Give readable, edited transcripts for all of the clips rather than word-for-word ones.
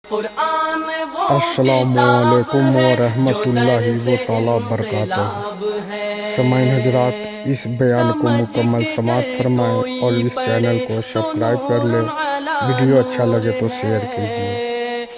السلام علیکم ورحمۃ اللہ وبرکاتہ۔ سامعین حضرات، اس بیان کو مکمل سماعت فرمائیں اور اس چینل کو سبسکرائب کر لیں۔ ویڈیو اچھا لگے تو شیئر کیجیے۔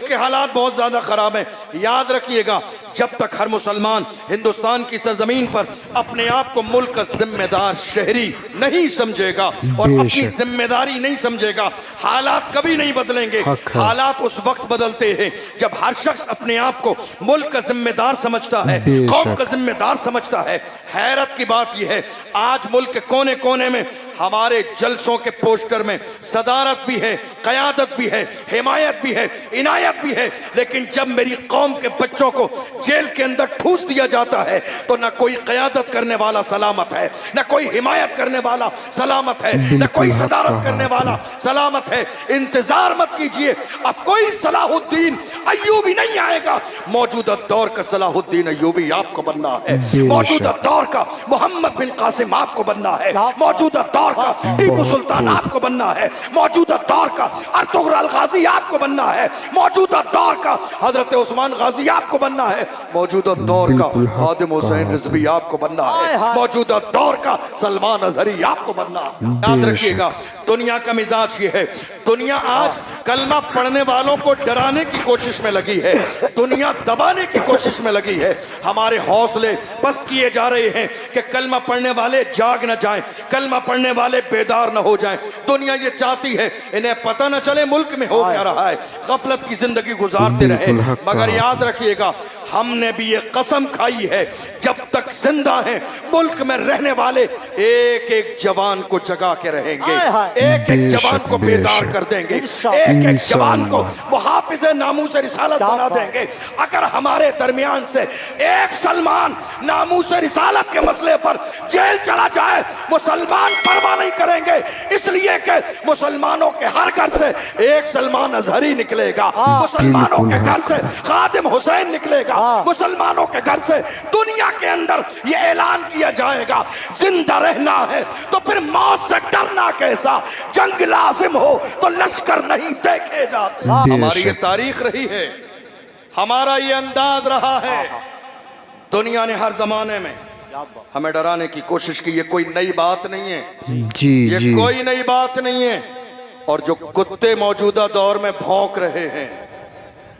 کہ حالات بہت زیادہ خراب ہیں۔ یاد رکھیے گا، جب تک ہر مسلمان ہندوستان کی سرزمین پر اپنے آپ کو ملک کا ذمہ دار شہری نہیں سمجھے گا اور اپنی ذمہ داری نہیں سمجھے گا، حالات کبھی نہیں بدلیں گے۔ حالات اس وقت بدلتے ہیں جب ہر شخص اپنے آپ کو ملک کا ذمہ دار سمجھتا ہے، قوم کا ذمہ دار سمجھتا ہے۔ حیرت کی بات یہ ہے، آج ملک کے کونے کونے میں ہمارے جلسوں کے پوسٹر میں صدارت بھی ہے، قیادت بھی ہے، حمایت بھی ہے، عنایت بھی ہے، لیکن جب میری قوم کے بچوں کو جیل کے اندر ٹھوس دیا جاتا ہے تو نہ کوئی قیادت کرنے والا سلامت ہے، نہ کوئی حمایت کرنے والا سلامت ہے، نہ کوئی صدارت کرنے والا سلامت ہے۔ انتظار مت کیجئے، اب کوئی صلاح الدین ایوبی نہیں آئے گا۔ موجودہ دور کا صلاح الدین ایوبی آپ کو بننا ہے، موجودہ دور کا محمد بن قاسم آپ کو بننا ہے، موجودہ دور کا ٹیپو سلطان آپ کو بننا ہے، موجودہ دور کا ارطغرل غازی آپ کو بننا ہے، موجودہ دور کا حضرت عثمان غازی آپ کو بننا ہے، موجودہ دور کا خادم حسین رضوی آپ کو بننا ہے، موجودہ دور کا سلمان اظہری آپ کو بننا ہے۔ یاد رکھیے گا، دنیا کا مزاج یہ ہے، دنیا آج کلمہ پڑھنے والوں کو ڈرانے کی کوشش میں لگی ہے، دنیا دبانے کی کوشش میں لگی ہے۔ ہمارے حوصلے پست کیے جا رہے ہیں کہ کلمہ پڑھنے والے جاگ نہ جائیں، کلمہ پڑھنے والے بیدار نہ ہو جائیں۔ دنیا یہ چاہتی ہے انہیں پتہ نہ چلے ملک میں ہو کیا رہا ہے، غفلت کی زندگی گزارتے رہے۔ مگر یاد رکھیے گا، ہم نے بھی یہ قسم کھائی ہے، جب تک زندہ ہیں ملک میں رہنے والے ایک ایک جوان کو جگا کے رہیں گے، ایک ایک جوان کو بیدار کر دیں گے، ایک ایک جوان کو محافظ ناموس رسالت بنا دیں گے۔ اگر ہمارے درمیان سے ایک سلمان ناموس رسالت کے مسئلے پر جیل چلا جائے، مسلمان پرواہ نہیں کریں گے، اس لیے کہ مسلمانوں کے ہر گھر سے ایک سلمان اظہری نکلے گا، مسلمانوں کے گھر سے خادم حسین نکلے گا، مسلمانوں کے گھر سے دنیا کے اندر یہ اعلان کیا جائے گا، زندہ رہنا ہے تو پھر موت سے ڈرنا کیسا، جنگ لازم ہو تو لشکر نہیں دیکھے جاتے۔ ہماری یہ تاریخ رہی ہے، ہمارا یہ انداز رہا ہے۔ دنیا نے ہر زمانے میں ہمیں ڈرانے کی کوشش کی، یہ کوئی نئی بات نہیں ہے، یہ کوئی نئی بات نہیں ہے۔ اور جو کتے موجودہ دور میں بھونک رہے ہیں،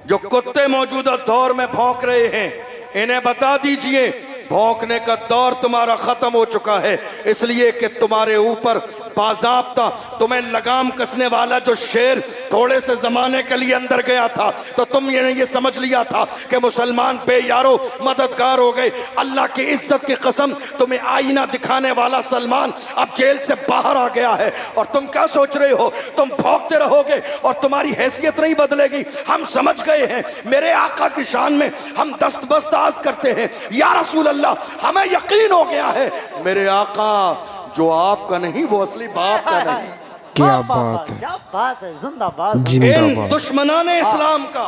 جو کتے موجودہ دور میں بھونک رہے ہیں، انہیں بتا دیجئے بھونکنے کا دور تمہارا ختم ہو چکا ہے، اس لیے کہ تمہارے اوپر باضابطہ تمہیں لگام کسنے والا جو شیر تھوڑے سے زمانے کے لیے اندر گیا تھا تو تم یہ سمجھ لیا تھا کہ مسلمان بے یارو مددگار ہو گئے۔ اللہ کی عزت کی قسم، تمہیں آئینہ دکھانے والا سلمان اب جیل سے باہر آ گیا ہے، اور تم کیا سوچ رہے ہو؟ تم بھونکتے رہو گے اور تمہاری حیثیت نہیں بدلے گی۔ ہم سمجھ گئے ہیں، میرے آقا کی شان میں ہم دست بست آز کرتے ہیں، یا رسول اللہ ہمیں یقین ہو گیا ہے میرے آقا جو آپ کا نہیں وہ اصلی باپ کا نہیں۔ کیا بات ہے، کیا بات ہے، زندہ باد۔ ان دشمنان اسلام کا،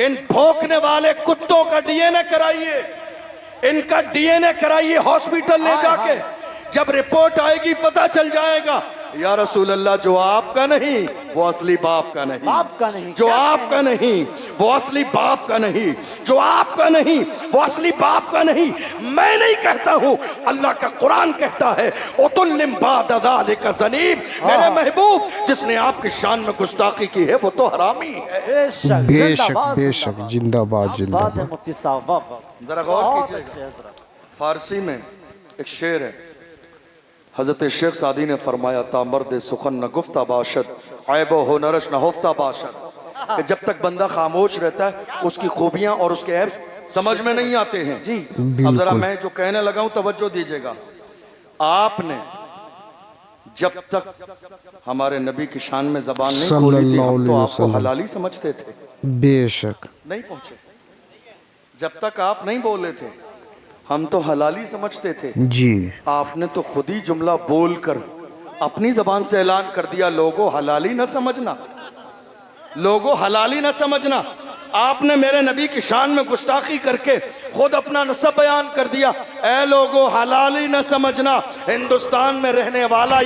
ان بھونکنے والے کتوں کا ڈی این اے کرائیے، ان کا ڈی این اے کرائیے ہاسپیٹل لے جا کے، جب رپورٹ آئے گی پتہ چل جائے گا یا رسول اللہ جو آپ کا نہیں وہ اصلی باپ کا نہیں، باپ کا نہیں، جو آپ کا نہیں وہ اصلی باپ کا نہیں، جو آپ کا نہیں وہ اصلی باپ کا نہیں۔ میں نہیں کہتا ہوں، اللہ کا قرآن کہتا ہے اُتُلِّمْ بَعْدَ ذَلِكَ زَنِيمٌ، میرے محبوب جس نے آپ کی شان میں گستاخی کی ہے وہ تو حرامی ہے۔ بے شک بے شک، زندہ باد زندہ بات ہے باد۔ مفتی صاحب، ذرا غور کیجئے، فارسی میں ایک شعر ہے، حضرت شیخ سعدی نے فرمایا تا مرد سخن نہ گفتہ باشد، عیب و ہنرش نہ ہفتہ باشد، کہ جب تک بندہ خاموش رہتا ہے اس کی خوبیاں اور اس کے عیب سمجھ میں نہیں آتے ہیں۔ اب ذرا میں جو کہنے لگا ہوں توجہ دیجئے گا، آپ نے جب تک ہمارے نبی کی شان میں زبان نہیں کھولی تھی ہم تو آپ کو حلالی سمجھتے تھے، بے شک نہیں پہنچے، جب تک آپ نہیں بولے تھے ہم تو حلالی سمجھتے تھے۔ جی، آپ نے تو خود ہی جملہ بول کر اپنی زبان سے اعلان کر دیا، لوگو حلالی نہ سمجھنا، لوگو حلالی نہ سمجھنا۔ آپ نے میرے نبی کی شان میں گستاخی کر کے خود اپنا نسب بیان کر دیا، اے لوگو حلالی نہ سمجھنا، ہندوستان میں رہنے والا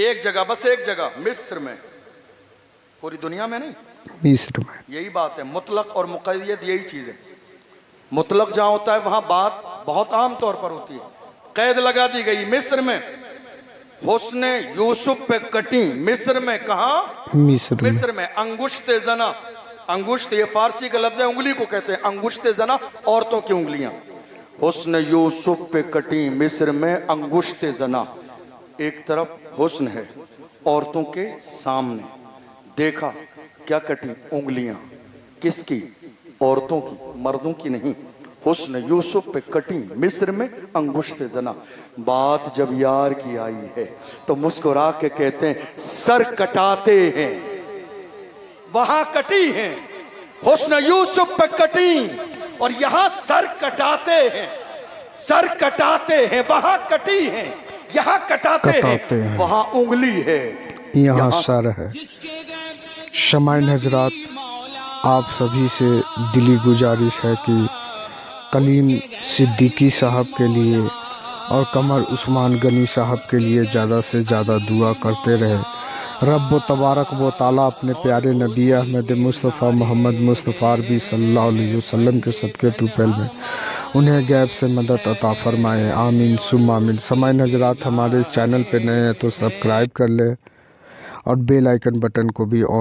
ایک جگہ، بس ایک جگہ، مصر میں، پوری دنیا میں نہیں. مصر میں. یہی بات ہے، مطلق اور مقید یہی چیز ہے. مطلق جہاں ہوتا ہے وہاں بات بہت عام طور پر ہوتی ہے، قید لگا دی گئی. مصر میں حسن یوسف پہ کٹی. مصر میں کہاں؟ مصر میں. انگشت زنا، انگشت یہ فارسی کا لفظ ہے، انگلی کو کہتے ہیں انگشت زنا، عورتوں کی انگلیاں. حسن یوسف پہ کٹی مصر میں انگشت زنا. ایک طرف حسن ہے عورتوں کے سامنے، دیکھا کیا کٹی؟ انگلیاں. کس کی؟ عورتوں کی، مردوں کی نہیں. حسن یوسف پہ کٹی مصر میں انگشت زنا. بات جب یار کی آئی ہے تو مسکرا کے کہتے ہیں سر کٹاتے ہیں. وہاں کٹی ہیں، حسن یوسف پہ کٹی، اور یہاں سر کٹاتے ہیں. سر کٹاتے ہیں، وہاں کٹی ہیں، یہاں کٹاتے ہیں، وہاں انگلی ہے، یہاں سر ہے. سامعین حضرات، آپ سبھی سے دلی گزارش ہے کہ کلیم صدیقی صاحب کے لیے اور قمر عثمان غنی صاحب کے لیے زیادہ سے زیادہ دعا کرتے رہے. رب و تبارک و تعالیٰ اپنے پیارے نبی احمد مصطفیٰ محمد مصطفیٰ عربی صلی اللہ علیہ وسلم کے صدقے طوفیل میں انہیں غیب سے مدد عطا فرمائے. آمین ثم آمین. سامعین حضرات، ہمارے چینل پہ نئے ہیں تو سبسکرائب کر لیں اور بیل آئیکن بٹن کو بھی آن